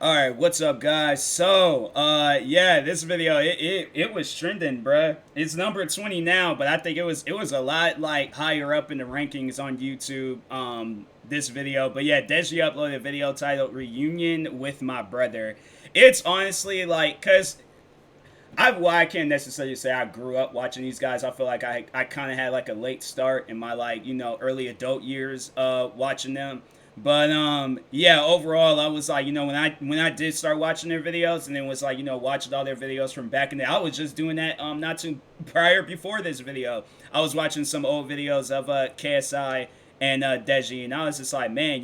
All right, what's up, guys? So, yeah, this video it was trending, bruh. It's number 20 now, but I think it was a lot like higher up in the rankings on YouTube. This video, but yeah, Deji uploaded a video titled "Reunion with My Brother." It's honestly like, cause I can't necessarily say I grew up watching these guys. I feel like I kind of had like a late start in my like early adult years watching them. But yeah, overall I was like when I did start watching their videos and then was like watching all their videos from back in the I was just doing that not too prior before this video. I was watching some old videos of KSI and Deji, and I was just like, man,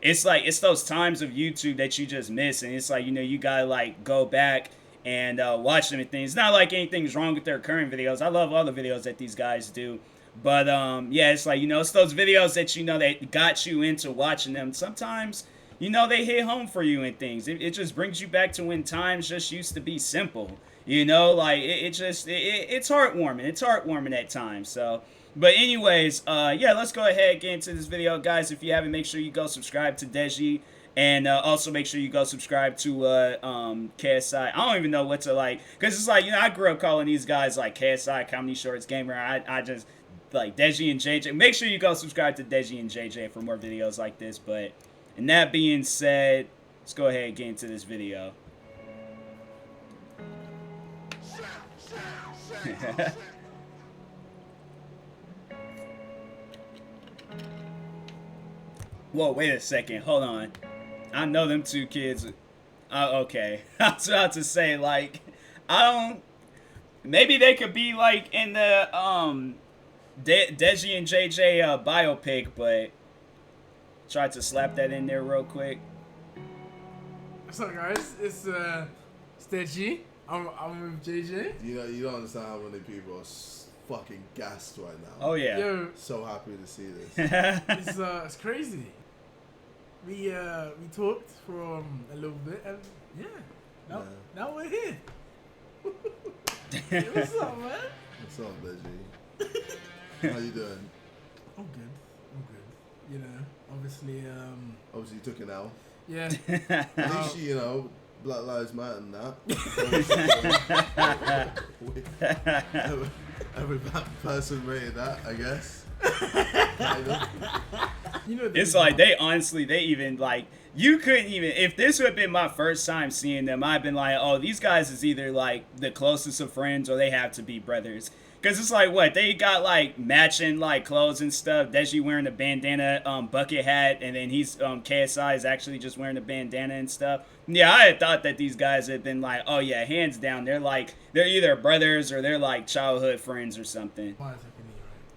it's like it's those times of YouTube that you just miss, and it's like you gotta like go back and watch them and things. It's not like anything's wrong with their current videos. I love all the videos that these guys do. But yeah, it's like it's those videos that that got you into watching them. Sometimes they hit home for you and things. It just brings you back to when times just used to be simple. Like it's heartwarming. It's heartwarming at times. So. But anyways, yeah, let's go ahead and get into this video, guys. If you haven't, make sure you go subscribe to Deji. And also make sure you go subscribe to KSI. I don't even know what to like, because it's like, I grew up calling these guys like KSI, Comedy Shorts Gamer. I just like Deji and JJ. Make sure you go subscribe to Deji and JJ for more videos like this. But, and that being said, let's go ahead and get into this video. Whoa, wait a second. Hold on. I know them two kids. Okay. I was about to say, like, I don't. Maybe they could be like in the Deji and JJ biopic, but tried to slap that in there real quick. What's up, guys? It's Deji. I'm with JJ. You don't understand how many people are fucking gassed right now. Oh yeah. Yo, So happy to see this. it's crazy. We talked for a little bit, and now we're here. Hey, what's up, man? What's up, Deji? How you doing? I'm good. Obviously, Obviously, you took an L. yeah. At least Black Lives Matter and that. Every black person rated that, I guess. Kind of. It's like they even like you couldn't even if this would have been my first time seeing them, I'd been like, oh, these guys is either like the closest of friends or they have to be brothers. Cause it's like what they got like matching like clothes and stuff. Deji wearing a bandana, bucket hat, and then he's KSI is actually just wearing a bandana and stuff. Yeah, I had thought that these guys had been like, oh yeah, hands down, they're either brothers or they're like childhood friends or something.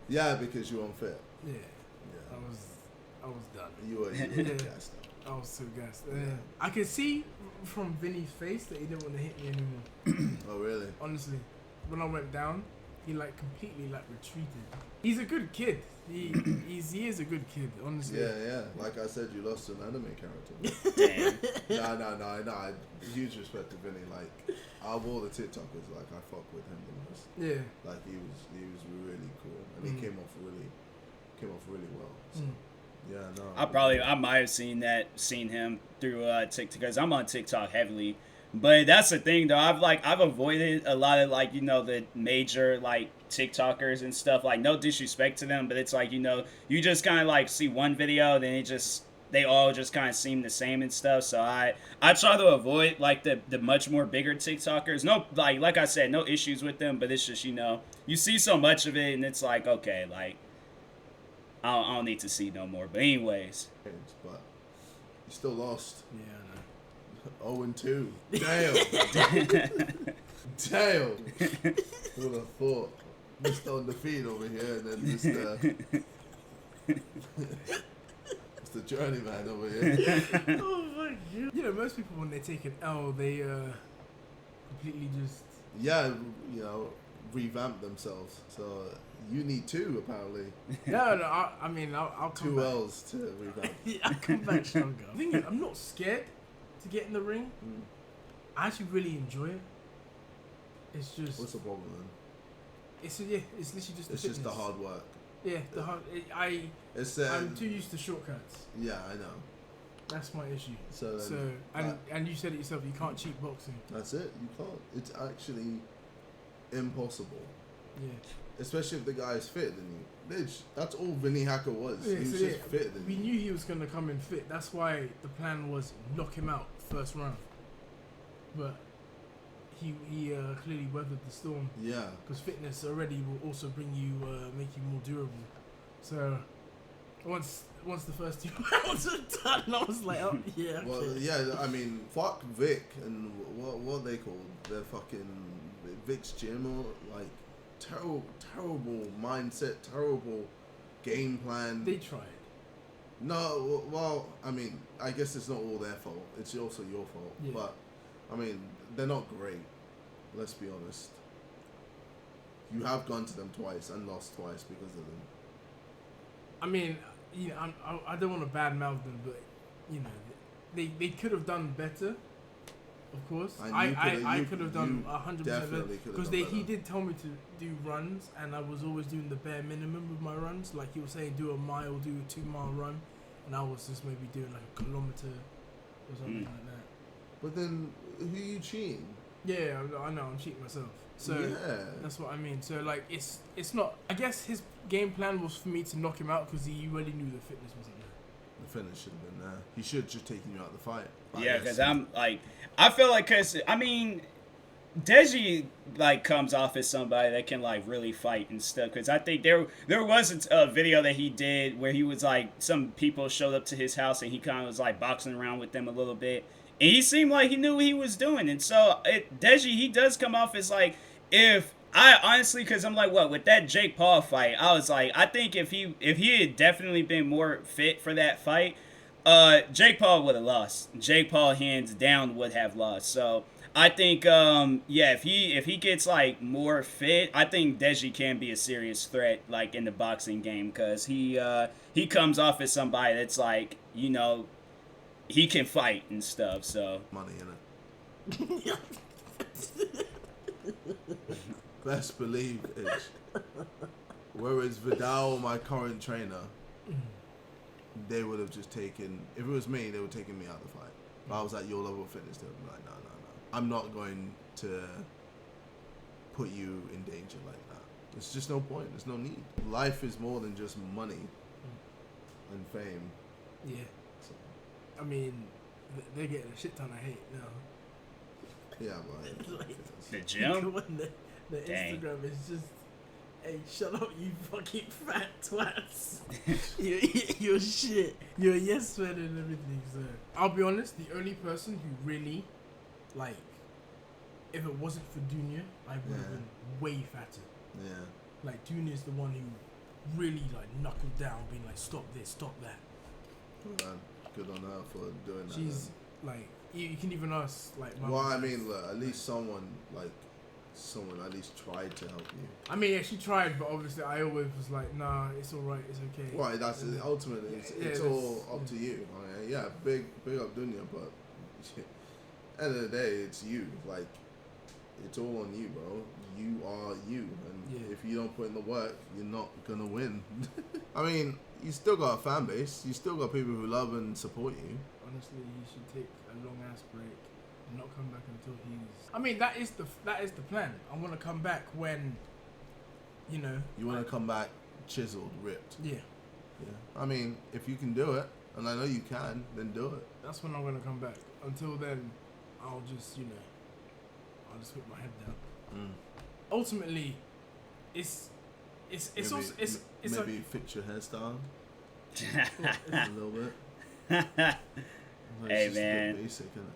Yeah, because you're unfit. Yeah. I was done. You were gassed up. I was so gassed. I could see from Vinny's face that he didn't want to hit me anymore. Oh really? Honestly, when I went down, he like completely like retreated. He's a good kid. He is a good kid. Honestly. Yeah. Like I said, you lost an anime character. Damn. No. Huge respect to Vinny. Like, out of all the TikTokers, like I fuck with him the most. Yeah. Like he was really cool, and he came off really well. So, yeah, no. I might have seen him through TikTok, because I'm on TikTok heavily. But that's the thing though, I've avoided a lot of like the major like TikTokers and stuff. Like, no disrespect to them, but it's like you just kind of like see one video, then they all just kind of seem the same and stuff. So I try to avoid like the much more bigger TikTokers. No, like I said, no issues with them, but it's just you see so much of it and it's like, okay, like I don't need to see no more. But anyways, But you still lost. Yeah. 0-2. Damn. Damn. Who would have thought? Mr. Undefeated over here, and then Mr. Journeyman over here. Oh my god. Most people when they take an L, they completely just revamp themselves. So you need two apparently. No. I mean, I'll come two back. L's to revamp. Yeah, I'll come back stronger. The thing is, I'm not scared to get in the ring. I actually really enjoy it. It's just. What's the problem then? It's literally just. It's just the hard work. Yeah, the hard. I'm too used to shortcuts. Yeah, I know. That's my issue. So And you said it yourself. You can't cheat boxing. that's it. You can't. It's actually impossible. Yeah. Especially if the guy is fitter than you. Bitch, that's all Vinny Hacker was. Yeah, He was so just fitter than we you. knew he was gonna come in fit. That's why the plan was knock him out first round. But he clearly weathered the storm. Yeah. Because fitness already will also bring you, make you more durable. So once the first 2 rounds were done, I was like, oh yeah. Okay. Well, yeah. I mean, fuck Vic and what they called their fucking Vic's gym or like terrible mindset, terrible game plan. They tried. No, well, I mean, I guess it's not all their fault. It's also your fault. Yeah. But I mean, they're not great. Let's be honest. You have gone to them twice and lost twice because of them. I mean, you know, I don't want to badmouth them, but you know, they could have done better. Of course, I could have done 100% better because he did tell me to do runs, and I was always doing the bare minimum with my runs. Like he was saying, do a mile, do a 2 mile run, and I was just maybe doing like a kilometer or something like that. But then, who are you cheating? Yeah, I know, I'm cheating myself. So yeah. that's what I mean. So like, it's not. I guess his game plan was for me to knock him out because he already knew the fitness wasn't there. The finish should have been there. He should have just taken you out of the fight. Yeah, because I'm like, I feel like, cause I mean, Deji like comes off as somebody that can like really fight and stuff. Because I think there was a video that he did where he was like, some people showed up to his house and he kind of was like boxing around with them a little bit, and he seemed like he knew what he was doing. And so Deji, he does come off as like, if I honestly, because I'm like, what, with that Jake Paul fight, I was like, I think if he had definitely been more fit for that fight, Jake Paul would have lost. Jake Paul hands down would have lost. So I think, yeah, if he gets like more fit, I think Deji can be a serious threat like in the boxing game, because he comes off as somebody that's like, you know, he can fight and stuff. So money in it. Best believe it. Whereas Vidal, my current trainer, they would have just taken. If it was me, they would have taken me out of the fight. If I was at your level of fitness, they would be like, no. I'm not going to put you in danger like that. There's just no point. There's no need. Life is more than just money and fame. Yeah. So. I mean, they're getting a shit ton of hate now. Yeah, but Like, the gym. The Instagram is just, hey, shut up, you fucking fat twats. You're shit. You're a yes man and everything. So I'll be honest, the only person who really, like, if it wasn't for Dunya, I would have been way fatter. Yeah. Like, Dunya's the one who really like knuckled down, being like, stop this, stop that. Good on her for doing that. She's like, you can even ask like. Well, I mean, look, at least someone at least tried to help you. I mean, yeah, she tried, but obviously I always was like, nah, it's alright, it's okay. Well, that's ultimately it's all up to you. I mean, yeah, big up Dunya, but end of the day, it's you. Like, it's all on you, bro. You are you, and if you don't put in the work, you're not gonna win. I mean, you still got a fan base. You still got people who love and support you. Honestly, he should take a long ass break and not come back until he's. I mean, that is the plan. I want to come back when, you know. You want to come back chiseled, ripped. Yeah. Yeah. I mean, if you can do it, and I know you can, then do it. That's when I'm gonna come back. Until then, I'll just, you know, I'll just put my head down. Ultimately, it's maybe, also it's maybe like, fix your hairstyle a little bit. Hey just man, a bit basic, isn't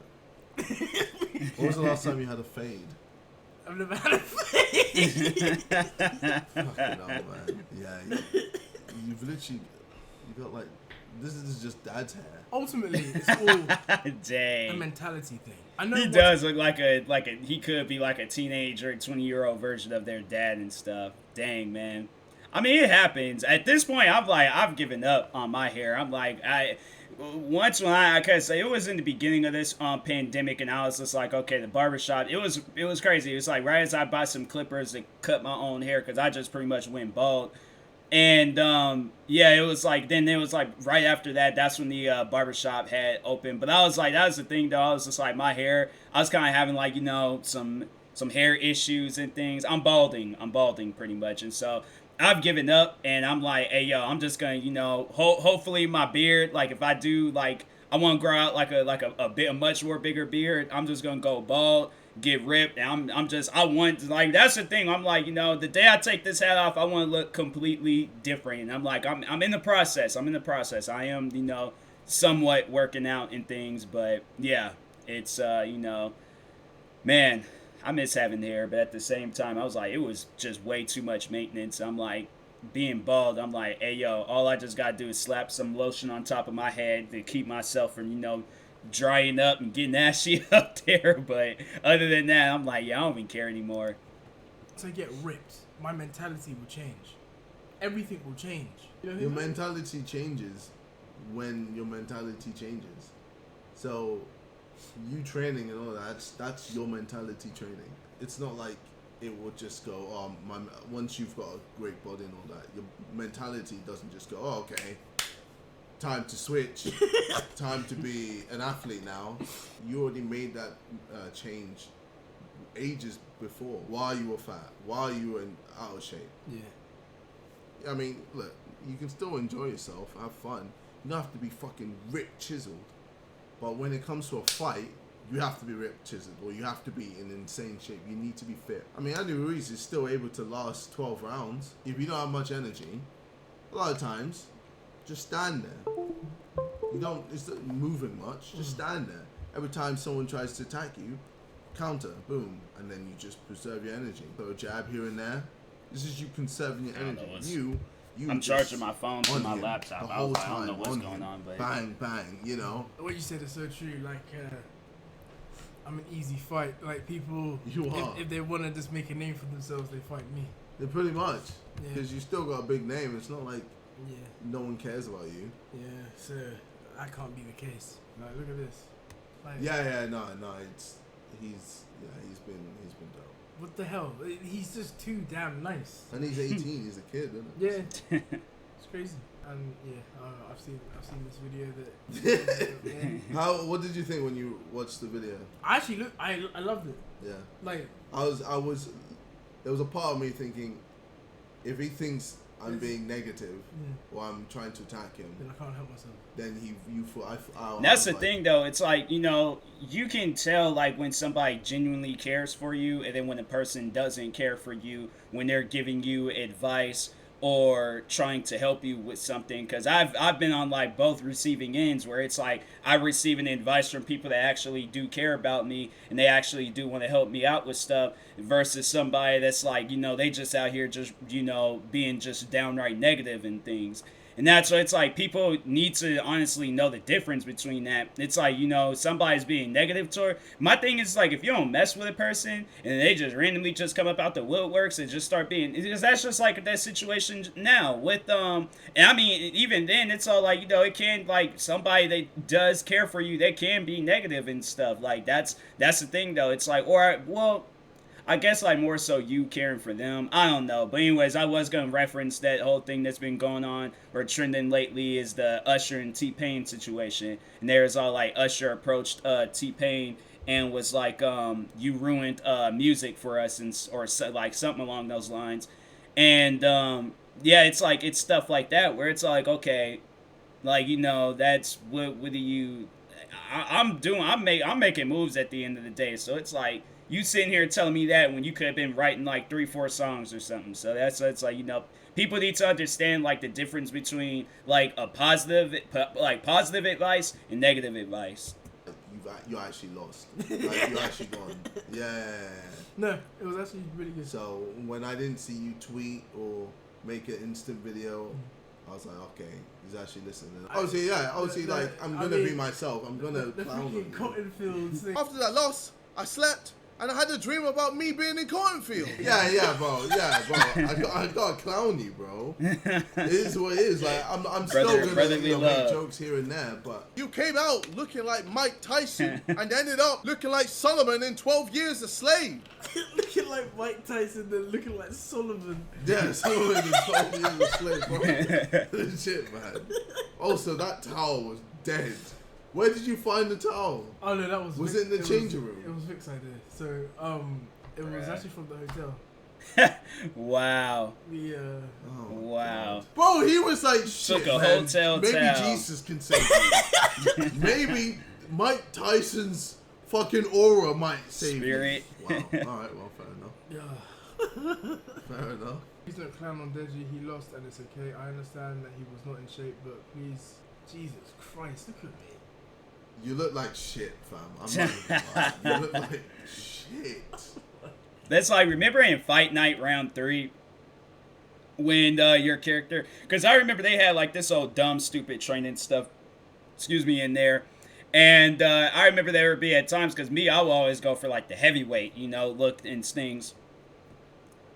it? What was the last time you had a fade? I've never had a fade. Fucking hell, man. Yeah, you've literally you got like this is just dad's hair. Ultimately, it's all dang. a mentality thing. I know he does look like a he could be like a teenager, 20-year-old version of their dad and stuff. Dang, man. I mean, it happens. At this point, I've given up on my hair. I'm like, once when I could say it was in the beginning of this pandemic, and I was just like, okay, the barbershop, it was crazy. It was like right as I bought some clippers to cut my own hair, because I just pretty much went bald. And yeah, it was like then it was like right after that. That's when the barbershop had opened. But I was like, that was the thing though. I was just like my hair. I was kind of having like some hair issues and things. I'm balding pretty much, and so I've given up. And I'm like, hey yo, I'm just gonna hopefully my beard, like if I do like I want to grow out like a much more bigger beard. I'm just gonna go bald, get ripped. And I want like that's the thing. I'm like the day I take this hat off, I want to look completely different. And I'm like I'm in the process. I am somewhat working out and things, but yeah, it's man, I miss having hair, but at the same time, I was like, it was just way too much maintenance. I'm like, being bald, I'm like, hey yo, all I just gotta do is slap some lotion on top of my head to keep myself from, drying up and getting ashy up there. But other than that, I'm like, yeah, I don't even care anymore. To get ripped, my mentality will change. Everything will change. Your mentality changes when your mentality changes. So you training and all that's your mentality training. It's not like it will just go, once you've got a great body and all that, your mentality doesn't just go, okay, time to switch, time to be an athlete now. You already made that change ages before, while you were fat, while you were out of shape. Yeah. I mean, look, you can still enjoy yourself, have fun. You don't have to be fucking ripped, chiseled. But when it comes to a fight, you have to be ripped, chiseled, or you have to be in insane shape. You need to be fit. I mean, Andy Ruiz is still able to last 12 rounds. If you don't have much energy, a lot of times, just stand there. You don't, it's not moving much, just stand there. Every time someone tries to attack you, counter, boom, and then you just preserve your energy. Throw a jab here and there. This is you conserving your energy. I'm charging my phone to my laptop. I don't know what's going on, but bang, bang, What you said is so true. Like, I'm an easy fight. Like people, if they want to just make a name for themselves, they fight me. Yeah, pretty much. Because you still got a big name. It's not like no one cares about you. Yeah, so that can't be the case. Like, look at this. Like, No. He's been dope. What the hell? He's just too damn nice. And he's 18. He's a kid, isn't he? Yeah, it's crazy. And I've seen this video that. What did you think when you watched the video? I loved it. Yeah. Like I was. There was a part of me thinking, if he thinks I'm being negative or I'm trying to attack him, then I can't help myself. Then that's the thing though. It's like, you can tell like when somebody genuinely cares for you, and then when a person doesn't care for you, when they're giving you advice or trying to help you with something. Because I've been on like both receiving ends, where it's like I receiving advice from people that actually do care about me and they actually do want to help me out with stuff, versus somebody that's like, they just out here just being just downright negative and things. And that's why it's like people need to honestly know the difference between that. It's like, somebody's being negative toward. My thing is like, if you don't mess with a person and they just randomly just come up out the woodworks and just start being, because that's just like that situation now with and I mean, even then it's all like, it can, like, somebody that does care for you, they can be negative and stuff. Like that's the thing though. It's like, I guess like more so you caring for them. I don't know. But anyways, I was going to reference that whole thing that's been going on or trending lately is the Usher and T-Pain situation. And there's all like Usher approached T-Pain and was like, you ruined music for us, or like something along those lines. And it's like, it's stuff like that where it's like, okay, like, that's what do you, I'm making moves at the end of the day. So it's like, you sitting here telling me that when you could have been writing like 3-4 songs or something. So it's like, people need to understand like the difference between like a positive advice and negative advice. You actually lost. Like, you actually won. Yeah. No, it was actually really good. So when I didn't see you tweet or make an instant video, I was like, okay, he's actually listening. Obviously, like, I'm gonna be myself. I'm gonna clown him. Cotton Fields thing. After that loss, I slept. And I had a dream about me being in cornfield. Yeah, bro. I gotta clown you, bro. It is what it is. Like, I'm still gonna make jokes here and there, but you came out looking like Mike Tyson and ended up looking like Solomon in 12 Years a Slave. Looking like Mike Tyson, then looking like Solomon. Yeah, Solomon in 12 Years a Slave, bro. Legit, man. Also, that towel was dead. Where did you find the towel? Oh no, that was. Was it in the changing room? It was Vic's idea. So it was actually from the hotel. Wow. Yeah. Oh, wow. God. Bro, he was like, shit, Took a man. hotel Maybe towel. Jesus can save me. Maybe Mike Tyson's fucking aura might save Spirit. me. Wow. All right. Well, fair enough. Yeah. Fair enough. Please don't clown on Deji. He lost, and it's okay. I understand that he was not in shape, but please, Jesus Christ, look at me. You look like shit, fam. I'm not even lying. You look like shit. That's like, remember in Fight Night Round 3 when your character, because I remember they had like this old dumb stupid training stuff, in there, and I remember there would be at times, because I will always go for like the heavyweight, look and stings.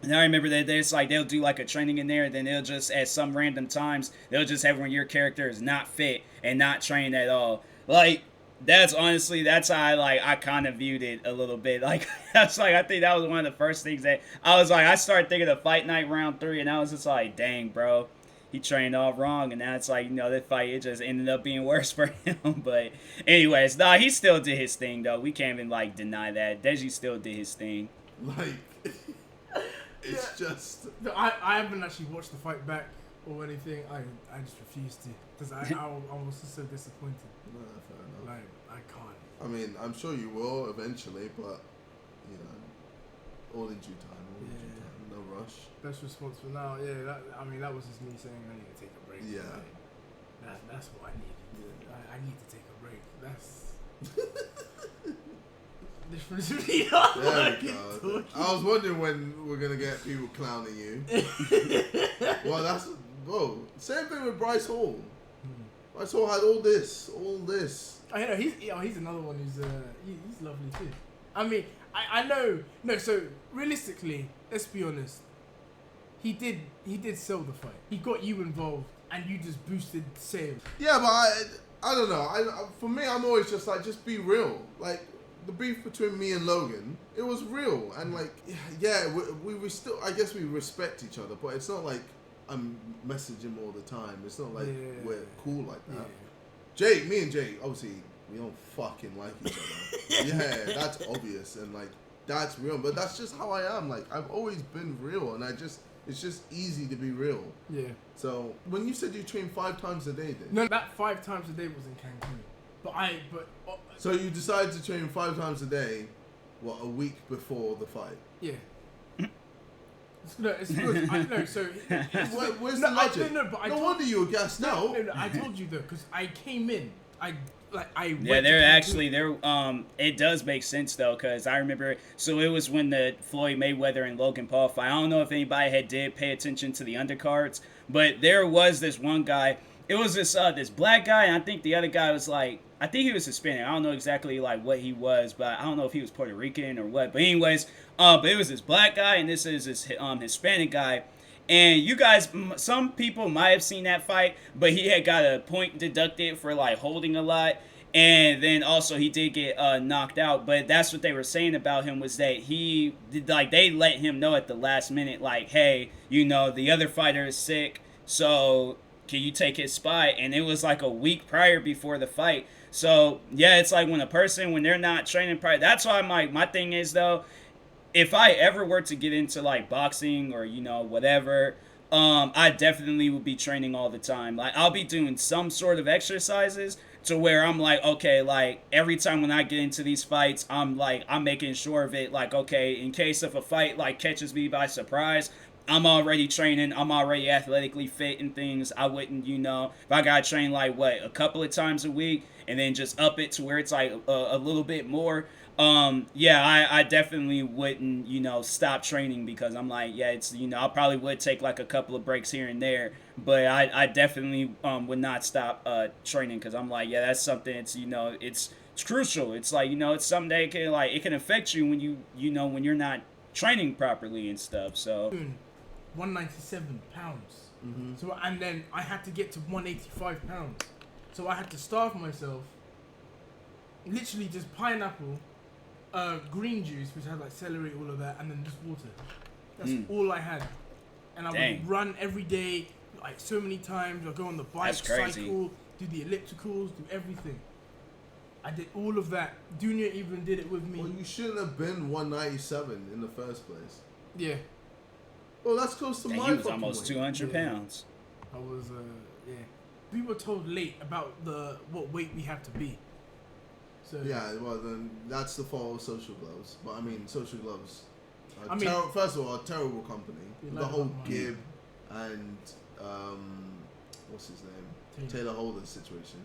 And I remember that it's like they'll do like a training in there, and then they'll just at some random times they'll just have when your character is not fit and not trained at all. Like, that's how I kind of viewed it a little bit. Like, that's like, I think that was one of the first things that I was like, I started thinking of Fight Night Round 3, and I was just like, dang, bro, he trained all wrong. And now it's like, that fight, it just ended up being worse for him. But anyways, he still did his thing, though. We can't even like deny that. Deji still did his thing. Like, it's just. No, I haven't actually watched the fight back or anything. I just refused to, because I was just so disappointed. No, fair enough. Like, I can't. I mean, I'm sure you will eventually, but all in due time. No rush. Best response for now, yeah. That was just me saying I need to take a break. Yeah. Like, that's what I need. Yeah. I need to take a break. That's. There we go. I was wondering when we're gonna get people clowning you. Well, same thing with Bryce Hall. Bryce Hall had all this. I know he's another one who's he's lovely too. I mean, I know. No, so realistically, let's be honest. He did sell the fight. He got you involved, and you just boosted sales. Yeah, but I don't know. For me, I'm always just like, just be real. Like, the beef between me and Logan, it was real, and like, yeah, we still, I guess we respect each other, but it's not like I'm messaging him all the time. It's not like we're cool like that. Yeah. Me and Jake, obviously, we don't fucking like each other. Yeah, that's obvious, and like, that's real, but that's just how I am. Like, I've always been real, and it's just easy to be real. Yeah. So, when you said you train 5 times a day, then? No, that 5 times a day was in Cancun. So you decided to train 5 times a day, a week before the fight? Yeah. It's good. I know. So where's the logic? No wonder you were gassed out. No, I told you though, because I came in. It does make sense though, because I remember, so it was when the Floyd Mayweather and Logan Paul fight. I don't know if anybody did pay attention to the undercards, but there was this one guy. It was this black guy, and I think the other guy was like, I think he was Hispanic. I don't know exactly like what he was, but I don't know if he was Puerto Rican or what. But anyways, but it was this black guy, and this is this Hispanic guy. And you guys, some people might have seen that fight, but he had got a point deducted for like holding a lot. And then also he did get knocked out. But that's what they were saying about him, was that he did, like, they let him know at the last minute, like, hey, the other fighter is sick, so can you take his spot? And it was like a week prior before the fight. So yeah, it's like when they're not training prior. That's why my thing is though, if I ever were to get into like boxing or whatever, I definitely would be training all the time. Like, I'll be doing some sort of exercises to where I'm like, okay, like every time when I get into these fights, I'm making sure of it. Like, okay, in case if a fight like catches me by surprise, I'm already training. I'm already athletically fit and things. I wouldn't, if I got to train like a couple of times a week and then just up it to where it's like a little bit more. I definitely wouldn't, stop training, because I'm like, yeah, it's, I probably would take like a couple of breaks here and there, but I definitely would not stop training, because I'm like, yeah, that's something. It's, it's it's crucial. It's like, it's something that can like it can affect you when when you're not training properly and stuff. So 197 pounds. Mm-hmm. So and then I had to get to 185 pounds. So I had to starve myself. Literally just pineapple, green juice, which had like celery, all of that, and then just water. That's all I had. And I would run every day, like so many times. I'd go on the bike, cycle, do the ellipticals, do everything. I did all of that. Junior even did it with me. Well, you shouldn't have been 197 in the first place. Yeah. Well, that's close to my he was almost weight. 200 pounds. I was, yeah. We were told late about what weight we have to be. So yeah, well then that's the fault of Social Gloves. But I mean, Social Gloves. First of all, a terrible company. The whole Gibb and what's his name, Taylor Holder's situation.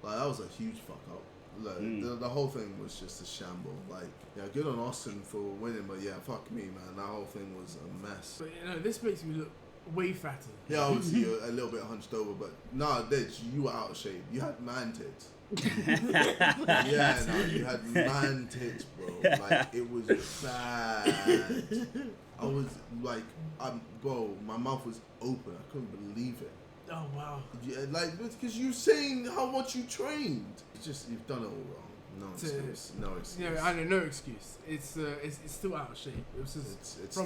Like that was a huge fuck up. Like, the whole thing was just a shamble. Like, yeah, good on Austin for winning, but yeah, fuck me, man. That whole thing was a mess. But this makes me look way fatter. Yeah, obviously you're a little bit hunched over, but nah, Ditch, you were out of shape. You had man tits. Yeah, no, you had man tits, bro. Like it was bad. I was like, bro, my mouth was open. I couldn't believe it. Oh wow. Yeah, like because you saying how much you trained. It's just you've done it all wrong. No excuse. No excuse. Yeah, I know, no excuse. It's still out of shape. It was just it's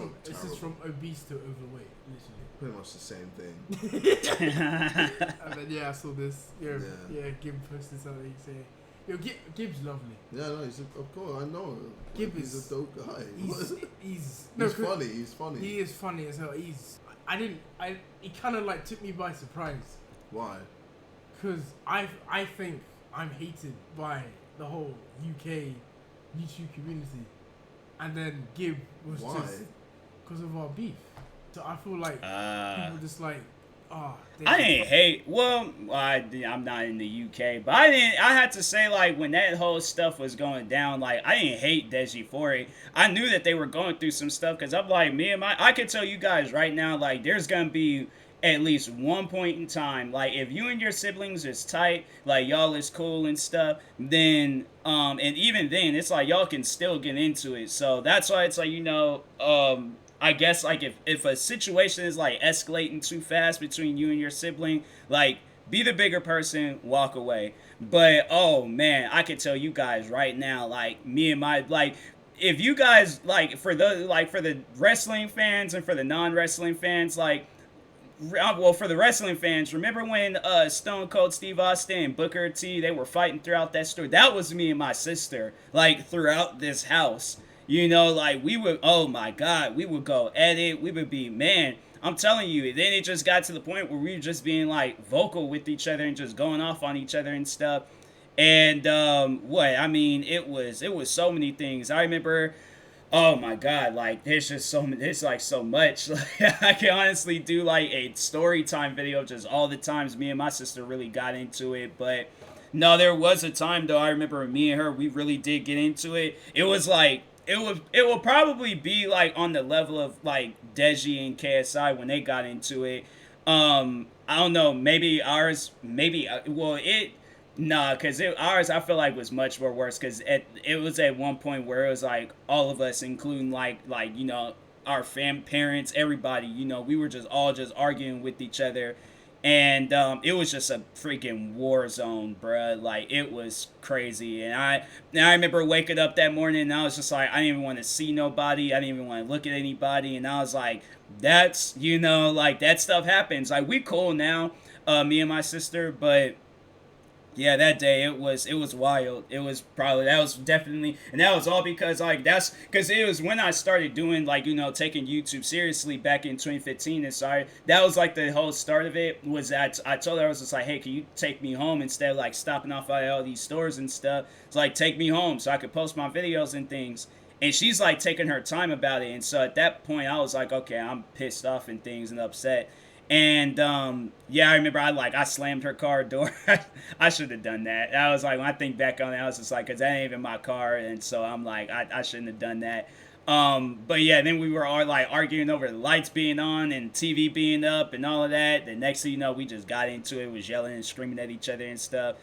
just from obese to overweight, literally. Pretty much the same thing. And then I saw this. Yeah, Gibb posted something saying, "Yo, Gibb's lovely." Yeah, no, of course I know. He's a dope guy. He's funny. He's funny. He is funny as hell. He kind of like took me by surprise. Why? Because I think I'm hated by the whole UK YouTube community, and then Gibb was just because of our beef. So I feel like people just like, I didn't hate. Well, I'm not in the UK, but I had to say, like, when that whole stuff was going down, like, I didn't hate Deji for it. I knew that they were going through some stuff because I'm like, I can tell you guys right now, like, there's gonna be at least one point in time, like, if you and your siblings is tight, like, y'all is cool and stuff, then and even then it's like y'all can still get into it. So that's why it's like, I guess, like, if a situation is, like, escalating too fast between you and your sibling, like, be the bigger person, walk away. But, oh, man, I can tell you guys right now, like, me and my, like, if you guys, like, for the wrestling fans and for the non-wrestling fans, like, well, for the wrestling fans, remember when Stone Cold Steve Austin and Booker T, they were fighting throughout that story? That was me and my sister, like, throughout this house. Like, we would, oh my God, we would go at it. We would be, man, I'm telling you. Then it just got to the point where we were just being, like, vocal with each other and just going off on each other and stuff. And, it was so many things. I remember, oh my God, like, there's like so much. Like, I can honestly do, like, a story time video of just all the times me and my sister really got into it. But, no, there was a time, though, I remember me and her, we really did get into it. It was, like, it will probably be, like, on the level of, like, Deji and KSI when they got into it. I don't know, maybe ours, because ours, I feel like, was much more worse, because it was at one point where it was, like, all of us, including, like our parents, everybody, we were just all just arguing with each other. And it was just a freaking war zone, bruh. Like, it was crazy. And I remember waking up that morning and I was just like, I didn't even want to see nobody. I didn't even want to look at anybody. And I was like, that's, like, that stuff happens. Like, we cool now, me and my sister, but yeah, that day it was wild. It was that was definitely, and that was all because, like, that's because it was when I started doing, like, taking YouTube seriously back in 2015. And sorry, that was like the whole start of it. Was that I told her, I was just like, hey, can you take me home instead of, like, stopping off at all these stores and stuff? It's like, take me home so I could post my videos and things. And she's, like, taking her time about it. And so at that point, I was like, okay, I'm pissed off and things and upset. And, I remember I slammed her car door. I should have done that. I was like, when I think back on it, I was just like, because that ain't even my car. And so I'm like, I shouldn't have done that. But yeah, then we were all, like, arguing over the lights being on and TV being up and all of that. The next thing you know, we just got into it, was yelling and screaming at each other and stuff.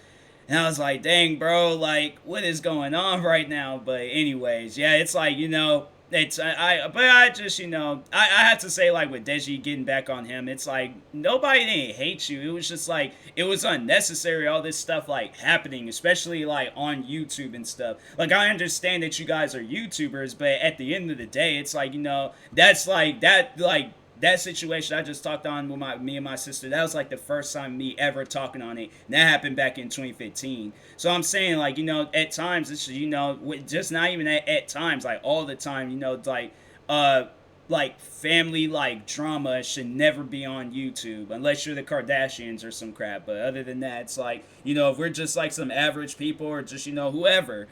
And I was like, dang, bro, like, what is going on right now? But anyways, yeah, it's like, it's but I just, I have to say, like, with Deji getting back on him, it's like nobody didn't hate you. It was just like it was unnecessary, all this stuff like happening, especially like on YouTube and stuff. Like, I understand that you guys are YouTubers, but at the end of the day, it's like, that's like that situation I just talked on with me and my sister. That was like the first time me ever talking on it. And that happened back in 2015. So I'm saying, like, at times it's just not even at times, like all the time, like family like drama should never be on YouTube unless you're the Kardashians or some crap. But other than that, it's like, if we're just like some average people or just, whoever,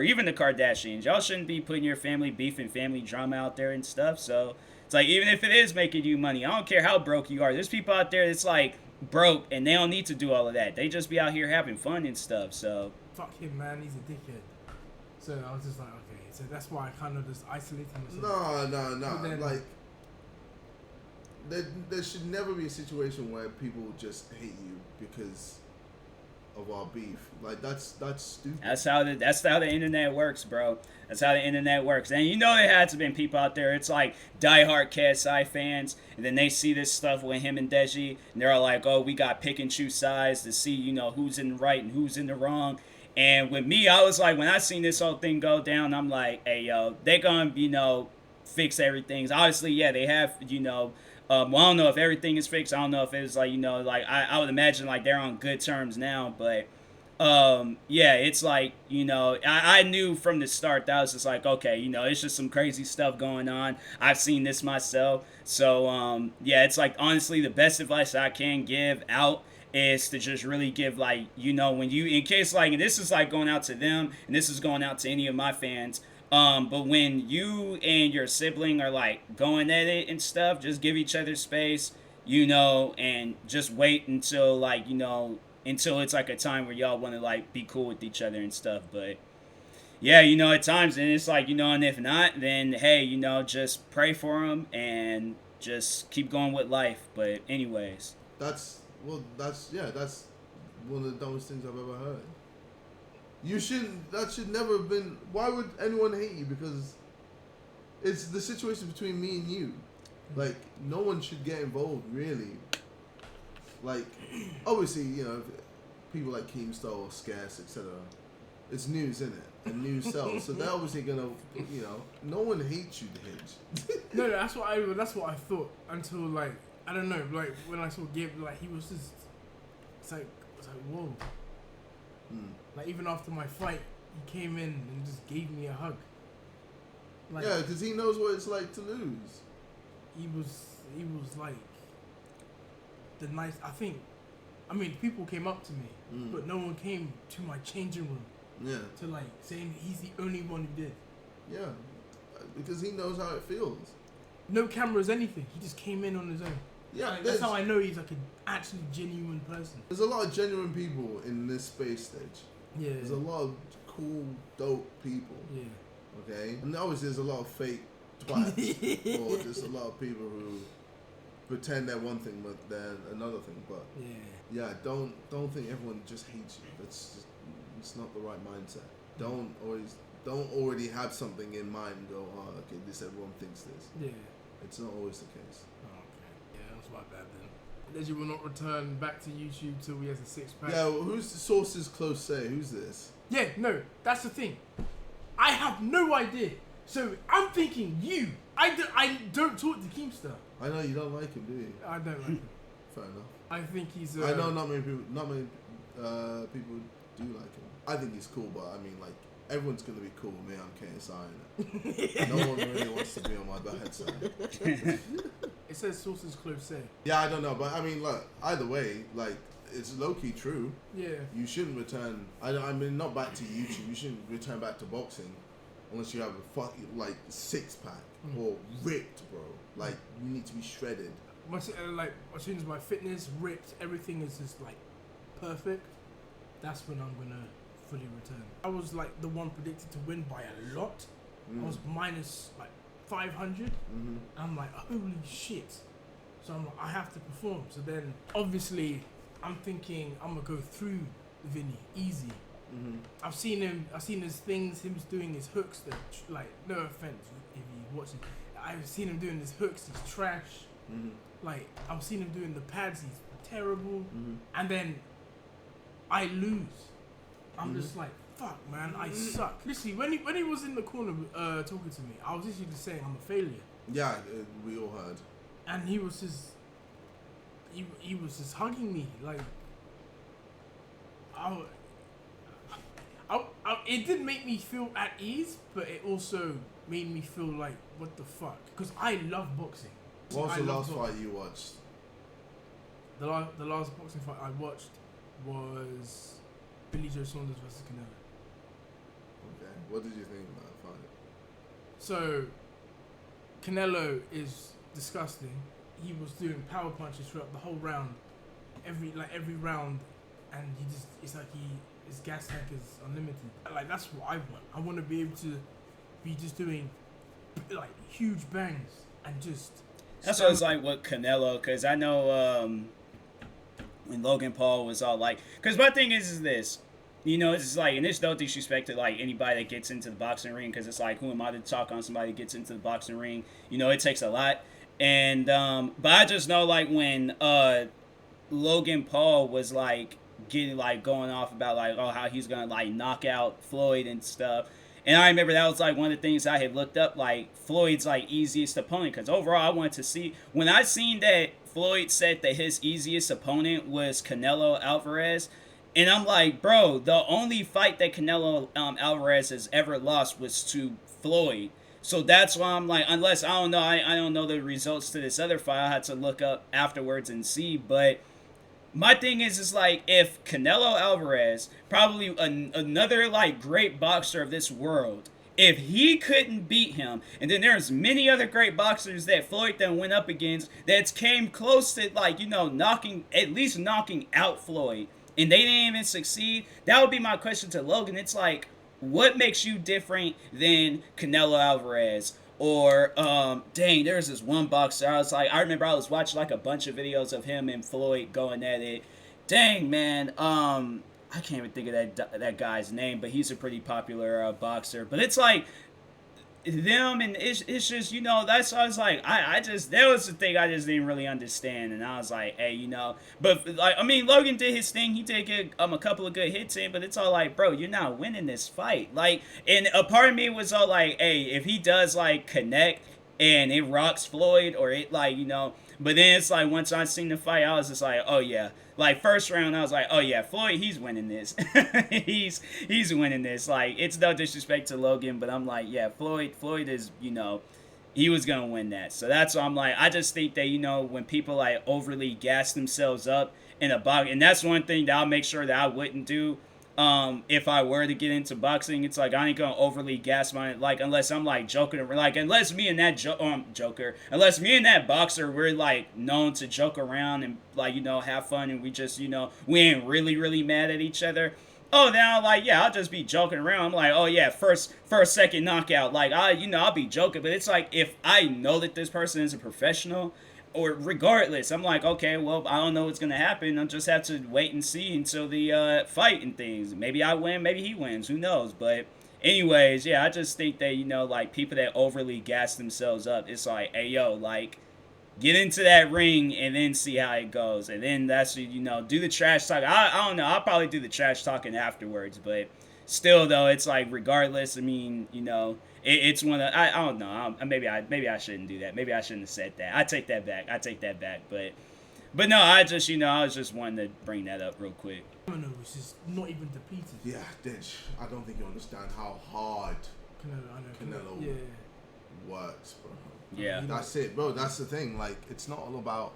even the Kardashians, y'all shouldn't be putting your family beef and family drama out there and stuff. So it's like, even if it is making you money, I don't care how broke you are. There's people out there that's like broke and they don't need to do all of that. They just be out here having fun and stuff. So fuck him, man. He's a dickhead. So I was just like, okay. So that's why I kind of just isolated myself. No. Then, like, there should never be a situation where people just hate you because of our beef. Like, that's stupid. That's how the internet works, bro. That's how the internet works. And there had to been people out there, it's like diehard KSI fans, and then they see this stuff with him and Deji, and they're all like, oh, we got pick and choose sides to see, who's in the right and who's in the wrong. And with me, I was like, when I seen this whole thing go down, I'm like, hey, yo, they gonna, fix everything. Obviously, yeah, they have, I don't know if everything is fixed. I don't know if it's like, like I would imagine like they're on good terms now, but yeah, it's like, I knew from the start that I was just like, okay, it's just some crazy stuff going on. I've seen this myself. So, yeah, it's like, honestly, the best advice I can give out is to just really give, like, when you, in case, like, and this is like going out to them, and this is going out to any of my fans, but when you and your sibling are like going at it and stuff, just give each other space, and just wait until like, until it's like a time where y'all want to like be cool with each other and stuff. But yeah, at times, and it's like, and if not, then hey, just pray for them and just keep going with life. But anyways, that's one of the dumbest things I've ever heard. That should never have been. Why would anyone hate you? Because it's the situation between me and you. Like, no one should get involved, really. Like, obviously, people like Keemstar or Scarce, etc. It's news, isn't it? And news sells. So they're obviously gonna, no one hates you, Hinge. No, that's what I thought until, like, I don't know, like, when I saw Gabe, like, he was just, it's like whoa. Like, even after my fight, he came in and just gave me a hug. Like, yeah, because he knows what it's like to lose. He was like the nice. I mean, people came up to me, but no one came to my changing room. Yeah. To like saying he's the only one who did. Yeah, because he knows how it feels. No cameras, anything. He just came in on his own. Yeah, like, that's how I know he's like an actually genuine person. There's a lot of genuine people in this space stage. Yeah. There's a lot of cool, dope people. Yeah. Okay? And obviously there's a lot of fake twats. Or there's a lot of people who pretend they're one thing but they're another thing. But yeah, don't think everyone just hates you. It's not the right mindset. Don't already have something in mind and go, oh, okay, this everyone thinks this. Yeah. It's not always the case. Oh, okay. Yeah, that's my bad then. Deji will not return back to YouTube till he has a 6-pack. Yeah, well, who's the sources close say? Who's this? Yeah, no, that's the thing. I have no idea. So I'm thinking you. I don't talk to Keemstar. I know you don't like him, do you? I don't like him. Fair enough. I think he's. I know not many people do like him. I think he's cool, but I mean, like, everyone's gonna be cool with me on KSI, innit? No one really wants to be on my bad side. It says sources close say. Yeah, I don't know, but I mean, look, either way, like, it's low-key true. Yeah. You shouldn't return. I mean, not back to YouTube. You shouldn't return back to boxing unless you have a fucking, like, 6-pack or ripped, bro. Like, you need to be shredded. Like, as soon as my fitness ripped, everything is just like perfect. That's when I'm gonna fully return. I was like the one predicted to win by a lot. I was minus like 500. I'm like, holy shit. So I'm like, I have to perform. So then obviously I'm thinking I'm gonna go through Vinny, easy. Mm-hmm. I've seen his things, him doing his hooks that, like, no offense if you watch it, I've seen him doing his hooks, he's trash. Mm-hmm. Like, I've seen him doing the pads, he's terrible. Mm-hmm. And then I lose. I'm just like, fuck, man, I suck. Literally, when he was in the corner talking to me, I was literally just saying I'm a failure. Yeah, we all heard. And he was just, he was just hugging me, like, it did make me feel at ease, but it also made me feel like, what the fuck? Because I love boxing. What was the last fight you watched? The last boxing fight I watched was Billy Joe Saunders versus Canelo. Okay, what did you think about that fight? So, Canelo is disgusting. He was doing power punches throughout the whole round, every round, and it's like his gas tank is unlimited. Like, that's what I want. I want to be able to be just doing like huge bangs and just. That's what it's like with Canelo, because I know when Logan Paul was all like, because my thing is this, you know, it's like, and this no disrespect to like anybody that gets into the boxing ring, because it's like, who am I to talk on somebody that gets into the boxing ring? You know, it takes a lot. And but I just know, like, when Logan Paul was like getting like going off about like, oh, how he's gonna like knock out Floyd and stuff. And I remember that was like one of the things I had looked up, like Floyd's like easiest opponent, because overall I wanted to see, when I seen that Floyd said that his easiest opponent was Canelo Alvarez, and I'm like, bro, the only fight that Canelo Alvarez has ever lost was to Floyd. So that's why I'm like, unless, I don't know, I don't know the results to this other fight, I had to look up afterwards and see, but my thing is like, if Canelo Alvarez, probably another like great boxer of this world, if he couldn't beat him, and then there's many other great boxers that Floyd then went up against that came close to like, you know, at least knocking out Floyd, and they didn't even succeed, that would be my question to Logan. It's like, what makes you different than Canelo Alvarez? Or, dang, there's this one boxer, I remember I was watching like a bunch of videos of him and Floyd going at it. Dang, man, I can't even think of that guy's name, but he's a pretty popular boxer. But it's like, them, and it's just, you know, that's, I was like, that was the thing I just didn't really understand, and I was like, hey, you know, but like, I mean, Logan did his thing, he did get a couple of good hits in, but it's all like, bro, you're not winning this fight, like, and a part of me was all like, hey, if he does like connect and it rocks Floyd, or it like, you know, but then it's like, once I seen the fight, I was just like, oh yeah, like first round, I was like, oh yeah, Floyd, he's winning this. he's winning this. Like, it's no disrespect to Logan, but I'm like, yeah, Floyd is, you know, he was gonna win that. So that's why I'm like, I just think that, you know, when people like overly gas themselves up in a box, and that's one thing that I'll make sure that I wouldn't do. If I were to get into boxing, it's like, I ain't gonna overly gas my, like, unless I'm like joking, like, unless me and that unless me and that boxer, we're like known to joke around and like, you know, have fun, and we just, you know, we ain't really mad at each other. Oh, now, like, yeah, I'll just be joking around. I'm like, oh yeah, first second knockout, like, I'll be joking, but it's like, if I know that this person is a professional, or regardless, I'm like, okay, well, I don't know what's gonna happen. I'll just have to wait and see until the fight and things. Maybe I win, maybe he wins, who knows? But anyways, yeah, I just think that, you know, like, people that overly gas themselves up, it's like, hey, yo, like, get into that ring and then see how it goes, and then that's, you know, do the trash talk. I don't know, I'll probably do the trash talking afterwards, but still, though, it's like, regardless, I mean, you know, it's one of, I don't know, maybe I shouldn't do that. Maybe I shouldn't have said that. I take that back. But no, I just, you know, I was just wanting to bring that up real quick. Canelo was just not even depleted. Yeah, Ditch, I don't think you understand how hard Canelo works, bro. Yeah. That's it, bro. That's the thing. Like, it's not all about,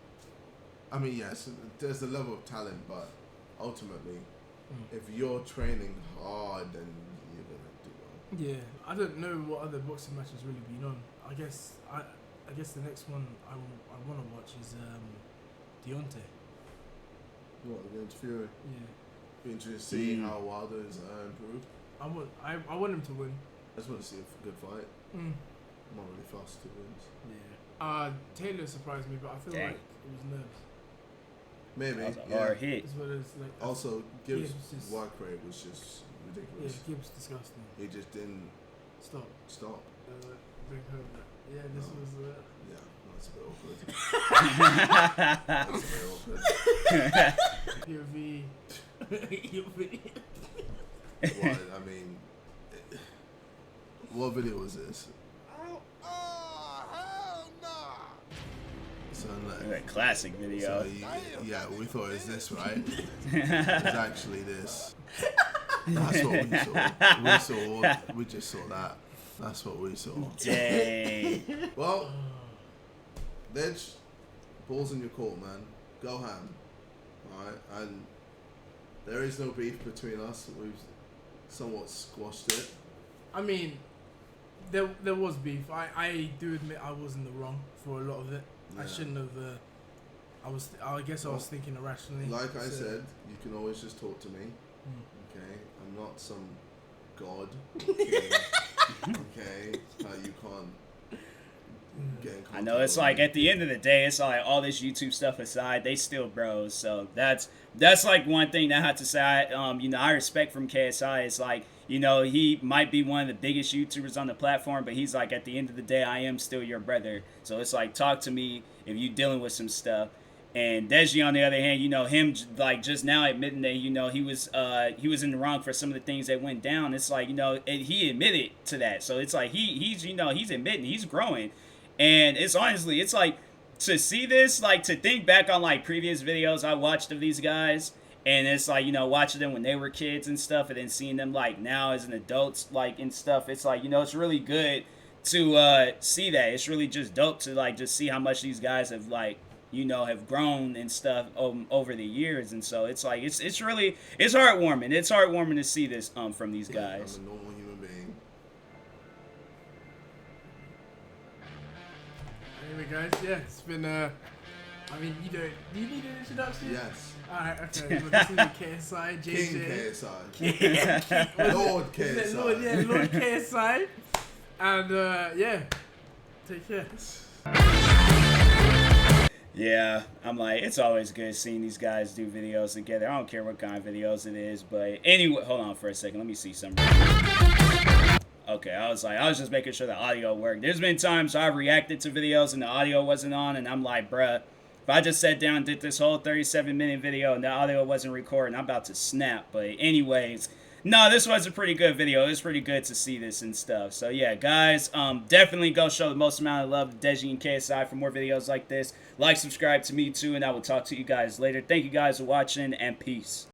I mean, yes, there's a level of talent, but ultimately, if you're training hard, then you're gonna do well. Yeah, I don't know what other boxing matches really been on. I guess the next one I want to watch is Deontay. What, against Fury? Yeah. Be interested to see how Wilder is improved. I want him to win. I just want to see a good fight. I'm not really fast to wins. Yeah. Taylor surprised me, but I feel like it was nerves. Maybe. That was a hard hit. As well as, like, Also, Gibbs' just, work rate was just ridiculous. Yeah, Gibbs disgusting. He just didn't stop. Bring home that. Yeah, this was. Yeah, that's a bit awkward. That's a bit awkward. POV. What? I mean, what video was this? So like, classic video. So yeah, we thought it was this, right? It's actually this. That's what we saw. We just saw that. That's what we saw. Dang. Well, Ledge, ball's in your court, man. Go ham. Alright, and there is no beef between us. We've somewhat squashed it. I mean, there was beef. I do admit I was in the wrong for a lot of it. Yeah. I shouldn't have. I guess I was thinking irrationally. Like I said, you can always just talk to me. Okay, I'm not some god. Okay, okay? You can't get in contact. I know it's like at the end of the day, it's like all this YouTube stuff aside, they still bros. So that's like one thing that I have to say. I respect from KSI. It's like, he might be one of the biggest YouTubers on the platform, but he's like, at the end of the day, I am still your brother. So it's like, talk to me if you're dealing with some stuff. And Deji, on the other hand, him like just now admitting that he was in the wrong for some of the things that went down. It's like, he admitted to that. So it's like he's admitting he's growing, and it's honestly, it's like, to see this, like, to think back on like previous videos I watched of these guys, and it's like, watching them when they were kids and stuff, and then seeing them like now as an adults, like, and stuff. It's like, it's really good to see that. It's really just dope to like just see how much these guys have like, have grown and stuff over the years. And so it's like, it's heartwarming. It's heartwarming to see this from these guys. I'm a normal human being. Anyway, guys, yeah, it's been do you need an introduction? Yes. Alright, okay. Well, this is KSI, JJ. King KSI. Lord KSI. Lord KSI. And take care. Yeah, I'm like, it's always good seeing these guys do videos together. I don't care what kind of videos it is, but anyway, hold on for a second. Let me see something. Okay, I was just making sure the audio worked. There's been times I've reacted to videos and the audio wasn't on, and I'm like, bruh, if I just sat down and did this whole 37-minute video and the audio wasn't recording, I'm about to snap. But anyways, no, this was a pretty good video. It was pretty good to see this and stuff. So yeah, guys, definitely go show the most amount of love to Deji and KSI for more videos like this. Like, subscribe to me too, and I will talk to you guys later. Thank you guys for watching, and peace.